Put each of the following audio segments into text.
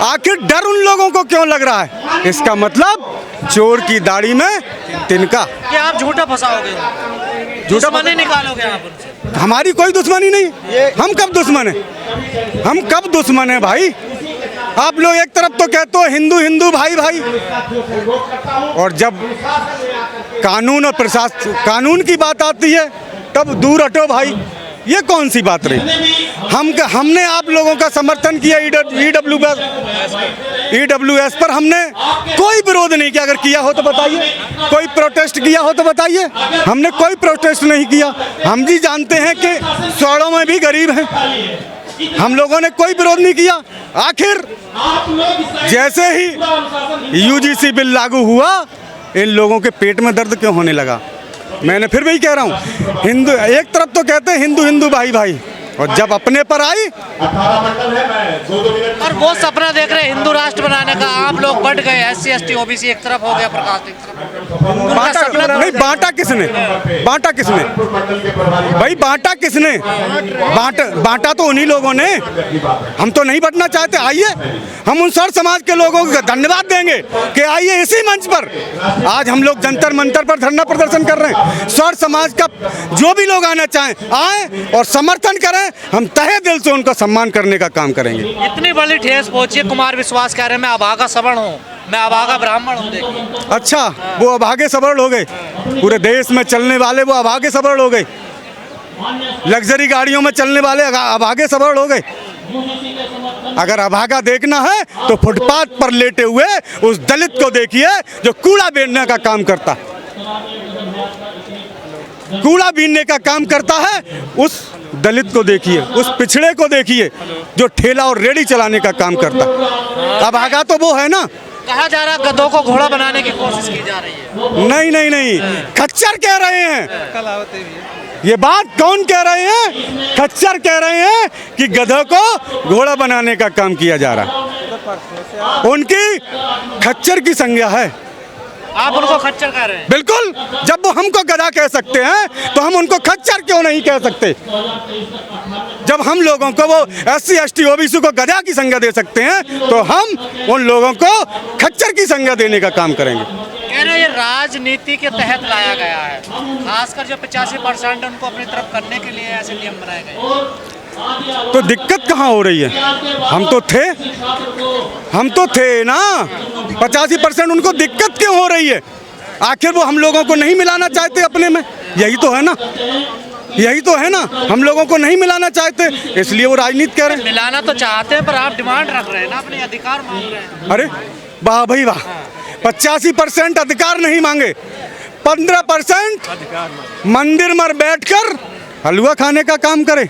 आखिर डर उन लोगों को क्यों लग रहा है? इसका मतलब चोर की दाढ़ी में तिनका। कि आप झूठा फंसाओगे, झूठा मनी निकालोगे आप उनसे? हमारी कोई दुश्मनी नहीं, हम कब दुश्मन है? हम कब दुश्मन है भाई? आप लोग एक तरफ तो कहते हो हिंदू हिंदू भाई भाई, और जब कानून और प्रशासन कानून की बात आती है तब दूर हटो भाई। ये कौन सी बात रही? हमने आप लोगों का समर्थन किया ईडब्ल्यूएस पर, हमने कोई विरोध नहीं किया। अगर किया हो तो बताइए, कोई प्रोटेस्ट किया हो तो बताइए। हमने कोई प्रोटेस्ट नहीं किया। हम भी जानते हैं कि सौड़ों में भी गरीब हैं, हम लोगों ने कोई विरोध नहीं किया। आखिर जैसे ही यूजीसी बिल लागू हुआ, इन लोगों के पेट में दर्द क्यों होने लगा? मैंने फिर वही कह रहा हूँ, हिंदू एक तरफ तो कहते हैं हिंदू हिंदू भाई भाई, और जब अपने पर आई और वो सपना देख रहे हिंदू राष्ट्र बनाने का, आप लोग बढ़ गए, SC ST OBC एक तरफ हो गया, प्रकाश एक तरफ। बांटा नहीं, बांटा किसने? बांटा किसने भाई? बांटा किसने? बांटा तो उन्हीं लोगों ने। हम तो नहीं बंटना चाहते। आइए, हम उन सर समाज के लोगों को धन्यवाद देंगे कि आइए इसी मंच पर आज हम लोग जंतर मंतर पर धरना प्रदर्शन कर रहे हैं। सर समाज का जो भी लोग आना चाहें आए और समर्थन करें, हम तहे दिल से उनका सम्मान करने का काम करेंगे। इतनी बड़ी ठेस पहुंची, कुमार विश्वास कह रहे हैं मैं अभागा सवर्ण हूँ, मैं अभागा ब्राह्मण हूँ। देखिए, अच्छा, वो अभागे सवर्ण हो गए? पूरे देश में चलने वाले वो अभागे सवर्ण हो गए? लग्जरी गाड़ियों में चलने वाले अभागे सवर्ण हो गए? अगर अभागा देखना है तो फुटपाथ पर लेटे हुए उस दलित को देखिए जो कूड़ा बीनने का काम करता, कूड़ा बीनने का काम करता है। उस दलित को देखिए, उस पिछड़े को देखिए जो ठेला और रेड़ी चलाने का काम करता। अभागा तो वो है ना। कहा जा रहा है गधों को घोड़ा बनाने की कोशिश की जा रही है। नहीं नहीं नहीं, खच्चर कह रहे हैं। ये बात कौन कह रहे हैं? खच्चर कह रहे हैं कि गधों को घोड़ा बनाने का काम किया जा रहा है। उनकी खच्चर की संज्ञा है। आप उनको खच्चर कह रहे हैं? बिल्कुल। जब वो हमको गधा कह सकते हैं तो हम उनको खच्चर क्यों नहीं कह सकते? जब हम लोगों को वो SC ST OBC को गधा की संज्ञा दे सकते हैं तो हम उन लोगों को खच्चर की संज्ञा देने का काम करेंगे। कह रहे ये राजनीति के तहत लाया गया है, खासकर जो 85% है उनको अपनी तरफ करने के लिए ऐसे नियम बनाए गए। तो दिक्कत कहाँ हो रही है? हम तो थे ना। 85% उनको दिक्कत क्यों हो रही है? आखिर वो हम लोगों को नहीं मिलाना चाहते अपने में? यही तो है ना, यही तो है ना। हम लोगों को नहीं मिलाना चाहते, इसलिए वो राजनीति कह रहे हैं। मिलाना तो चाहते हैं पर आप डिमांड रख रहे हैं ना, अपने अधिकार मांग रहे हैं। अरे वाह भाई वाह, 85% अधिकार नहीं मांगे, 15% मंदिर में बैठकर हलवा खाने का काम करे।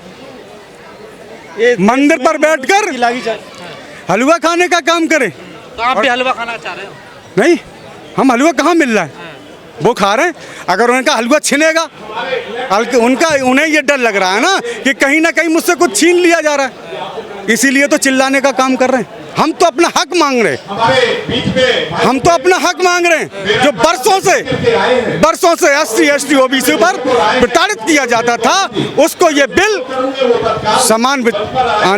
मंदिर पर बैठकर हलवा खाने का काम करे। तो आप भी हलवा खाना चाह रहे हो? नहीं, हम हलवा कहाँ मिल रहा है, वो खा रहे हैं। अगर उनका हलवा छिनेगा, उन्हें ये डर लग रहा है ना कि कहीं ना कहीं मुझसे कुछ छीन लिया जा रहा है, इसीलिए तो चिल्लाने का काम कर रहे हैं। हम तो अपना हक मांग रहे हैं, हम तो अपना हक मांग रहे हैं। जो बरसों से SC ST OBC पर प्रताड़ित किया जाता था, उसको ये बिल समान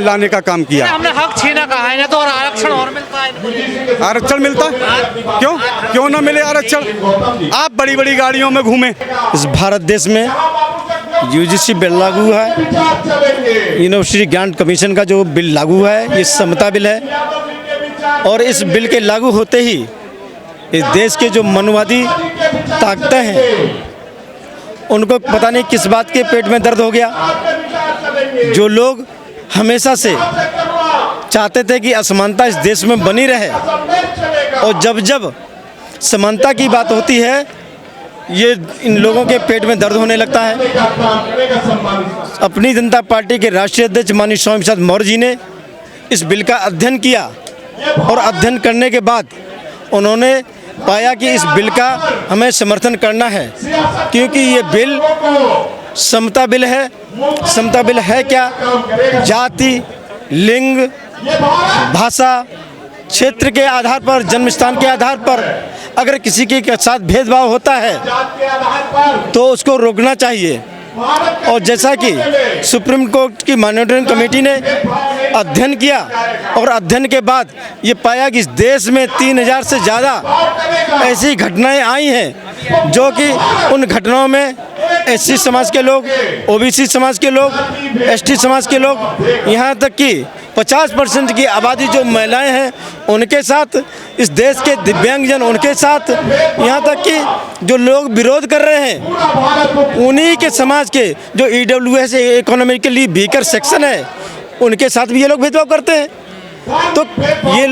लाने का काम किया। हमने हक छीना कहा है ना, तो और आरक्षण और मिलता है। आरक्षण मिलता है? क्यों ना मिले आरक्षण? आप बड़ी बड़ी गाड़ियों में घूमे। इस भारत देश में UGC बिल लागू है, यूनिवर्सिटी ग्रांट कमीशन का जो बिल लागू है, ये समता बिल है। और इस बिल के लागू होते ही इस देश के जो मनुवादी ताकतें हैं उनको पता नहीं किस बात के पेट में दर्द हो गया। जो लोग हमेशा से चाहते थे कि असमानता इस देश में बनी रहे, और जब जब समानता की बात होती है ये इन लोगों के पेट में दर्द होने लगता है। अपनी जनता पार्टी के राष्ट्रीय अध्यक्ष माननीय स्वामी प्रसाद मौर्य जी ने इस बिल का अध्ययन किया, और अध्ययन करने के बाद उन्होंने पाया कि इस बिल का हमें समर्थन करना है, क्योंकि ये बिल समता बिल है। समता बिल है क्या? जाति, लिंग, भाषा, क्षेत्र के आधार पर, जन्म स्थान के आधार पर अगर किसी के साथ भेदभाव होता है तो उसको रोकना चाहिए। और जैसा कि सुप्रीम कोर्ट की मॉनिटरिंग कमेटी ने अध्ययन किया और अध्ययन के बाद ये पाया कि इस देश में 3000 से ज़्यादा ऐसी घटनाएं आई हैं जो कि उन घटनाओं में एससी समाज के लोग, ओबीसी समाज के लोग, एसटी समाज के लोग, यहाँ तक कि 50% की आबादी जो महिलाएं हैं उनके साथ, इस देश के दिव्यांगजन उनके साथ, यहाँ तक कि जो लोग विरोध कर रहे हैं उन्हीं के समाज के जो EWS इकोनॉमिकली वीकर सेक्शन है उनके साथ भी ये लोग भेदभाव करते हैं। तो ये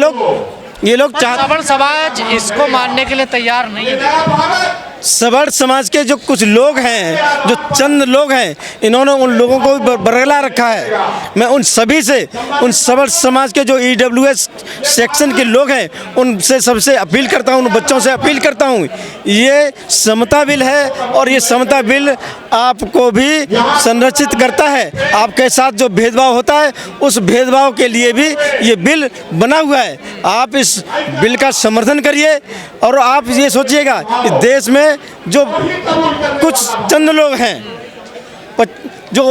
लोग सवर्ण समाज इसको मानने के लिए तैयार नहीं है। सवर्ण समाज के जो कुछ लोग हैं, जो चंद लोग हैं, इन्होंने उन लोगों को बरगला रखा है। मैं उन सभी से, उन सवर्ण समाज के जो EWS सेक्शन के लोग हैं उनसे सबसे अपील करता हूं, उन बच्चों से अपील करता हूं, ये समता बिल है और ये समता बिल आपको भी संरक्षित करता है। आपके साथ जो भेदभाव होता है उस भेदभाव के लिए भी ये बिल बना हुआ है। आप इस बिल का समर्थन करिए और आप ये सोचिएगा इस देश में जो कुछ चंद लोग हैं, जो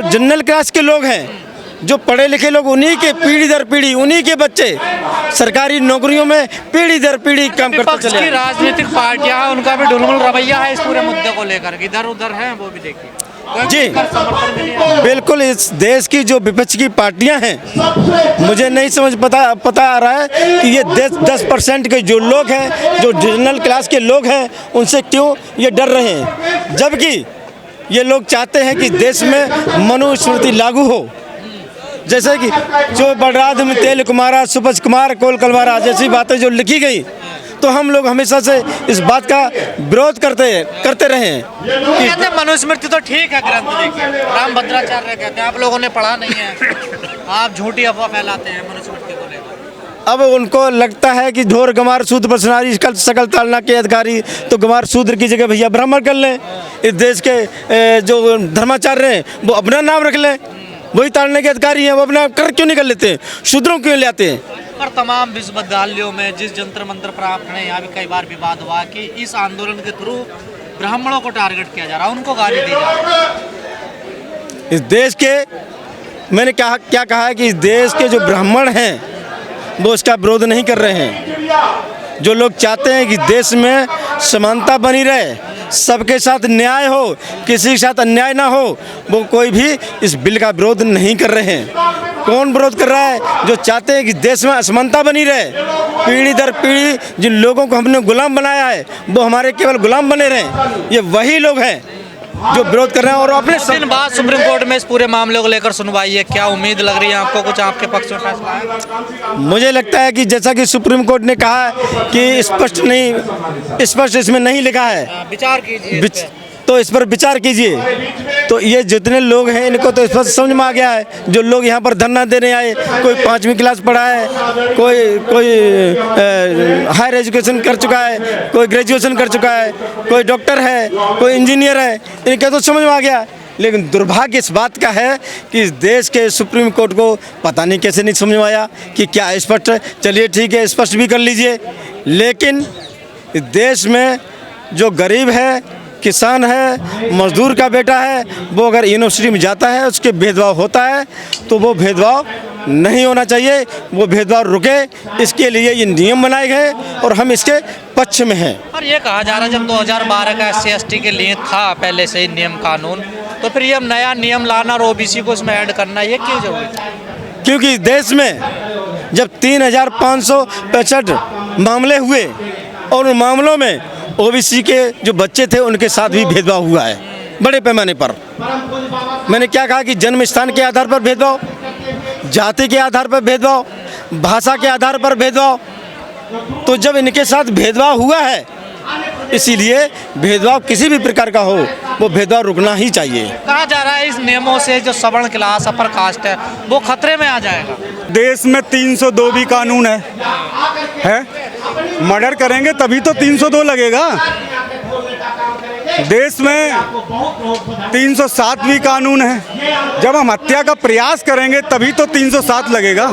जनरल क्लास के लोग हैं, जो पढ़े लिखे लोग, उन्हीं के पीढ़ी दर पीढ़ी, उन्हीं के बच्चे सरकारी नौकरियों में पीढ़ी दर पीढ़ी काम करते चले। राजनीतिक पार्टियां, उनका भी ढुलमुल रवैया है इस पूरे मुद्दे को लेकर, इधर उधर है, वो भी देखिए। जी बिल्कुल, इस देश की जो विपक्ष की पार्टियां हैं, मुझे नहीं समझ पता आ रहा है कि ये 10% के जो लोग हैं, जो जनरल क्लास के लोग हैं, उनसे क्यों ये डर रहे हैं, जबकि ये लोग चाहते हैं कि देश में मनुस्मृति लागू हो। जैसे कि जो बलराध में तेल कुमारा, सुपज कुमार कोल कलवारा जैसी बातें जो लिखी गई, तो हम लोग हमेशा से इस बात का विरोध करते रहे हैं। कहते हैं मनुस्मृति तो ठीक है ग्रंथ, देखिए राम भद्राचार्य कहते हैं, आप लोगों ने पढ़ा नहीं है, आप झूठी अफवाह फैलाते हैं मनुस्मृति को लेकर। अब उनको लगता है कि ढोर गंवार शूद्र बसनारी सकल तालना के अधिकारी, तो गंवार शूद्र की जगह भैया ब्राह्मण कर लें। इस देश के जो धर्माचार्य हैं वो अपना नाम रख लें, वही ताड़ने के अधिकारी हैं, वो अपना कर क्यों नहीं कर लेते हैं, शूद्रों क्यों ले आते हैं। पर तमाम विश्वविद्यालयों में जिस जंतर मंत्र प्राप्त है, यहाँ भी कई बार विवाद हुआ कि इस आंदोलन के थ्रू ब्राह्मणों को टारगेट किया जा रहा है, उनको गाली दी जा रही है। इस देश के, मैंने क्या कहा है कि इस देश के जो ब्राह्मण हैं वो इसका विरोध नहीं कर रहे हैं। जो लोग चाहते हैं कि देश में समानता बनी रहे, सबके साथ न्याय हो, किसी के साथ अन्याय ना हो, वो कोई भी इस बिल का विरोध नहीं कर रहे हैं। कौन विरोध कर रहा है? जो चाहते हैं कि देश में असमानता बनी रहे, पीढ़ी दर पीढ़ी जिन लोगों को हमने गुलाम बनाया है वो हमारे केवल गुलाम बने रहें, ये वही लोग हैं जो विरोध कर रहे हैं। और अपने दिन बाद सुप्रीम कोर्ट में इस पूरे मामले को लेकर सुनवाई है, क्या उम्मीद लग रही है आपको, कुछ आपके पक्ष में फैसला है? मुझे लगता है कि जैसा कि सुप्रीम कोर्ट ने कहा है कि स्पष्ट इसमें नहीं लिखा है, विचार कीजिए, तो इस पर विचार कीजिए। तो ये जितने लोग हैं इनको तो स्पष्ट समझ में आ गया है। जो लोग यहाँ पर धरना देने आए, कोई 5वीं क्लास पढ़ा है, कोई हायर एजुकेशन कर चुका है, कोई ग्रेजुएशन कर चुका है, कोई डॉक्टर है, कोई इंजीनियर है, इनका तो समझ में आ गया। लेकिन दुर्भाग्य इस बात का है कि इस देश के सुप्रीम कोर्ट को पता नहीं कैसे नहीं समझ में आया कि क्या स्पष्ट है। चलिए ठीक है, स्पष्ट भी कर लीजिए, लेकिन इस देश में जो गरीब है, किसान है, मजदूर का बेटा है, वो अगर यूनिवर्सिटी में जाता है, उसके भेदभाव होता है, तो वो भेदभाव नहीं होना चाहिए, वो भेदभाव रुके। इसके लिए ये नियम बनाए गए और हम इसके पक्ष में हैं। और ये कहा जा रहा है जब 2012 का SC/ST के लिए था पहले से ही नियम कानून, तो फिर ये नया नियम लाना और OBC को इसमें ऐड करना, ये क्यों जरूरी था? क्योंकि देश में जब 3565 मामले हुए और उन मामलों में OBC के जो बच्चे थे उनके साथ भी भेदभाव हुआ है बड़े पैमाने पर। मैंने क्या कहा कि जन्म स्थान के आधार पर भेदभाव, जाति के आधार पर भेदभाव, भाषा के आधार पर भेदभाव, तो जब इनके साथ भेदभाव हुआ है, इसीलिए भेदभाव किसी भी प्रकार का हो, वो भेदभाव रुकना ही चाहिए। कहा जा रहा है इस नियमों से जो सवर्ण क्लास, अपर कास्ट है, वो खतरे में आ जाएगा। देश में 302 भी कानून है? मर्डर करेंगे तभी तो 302 लगेगा। देश में 307 भी कानून है, जब हम हत्या का प्रयास करेंगे तभी तो 307 लगेगा।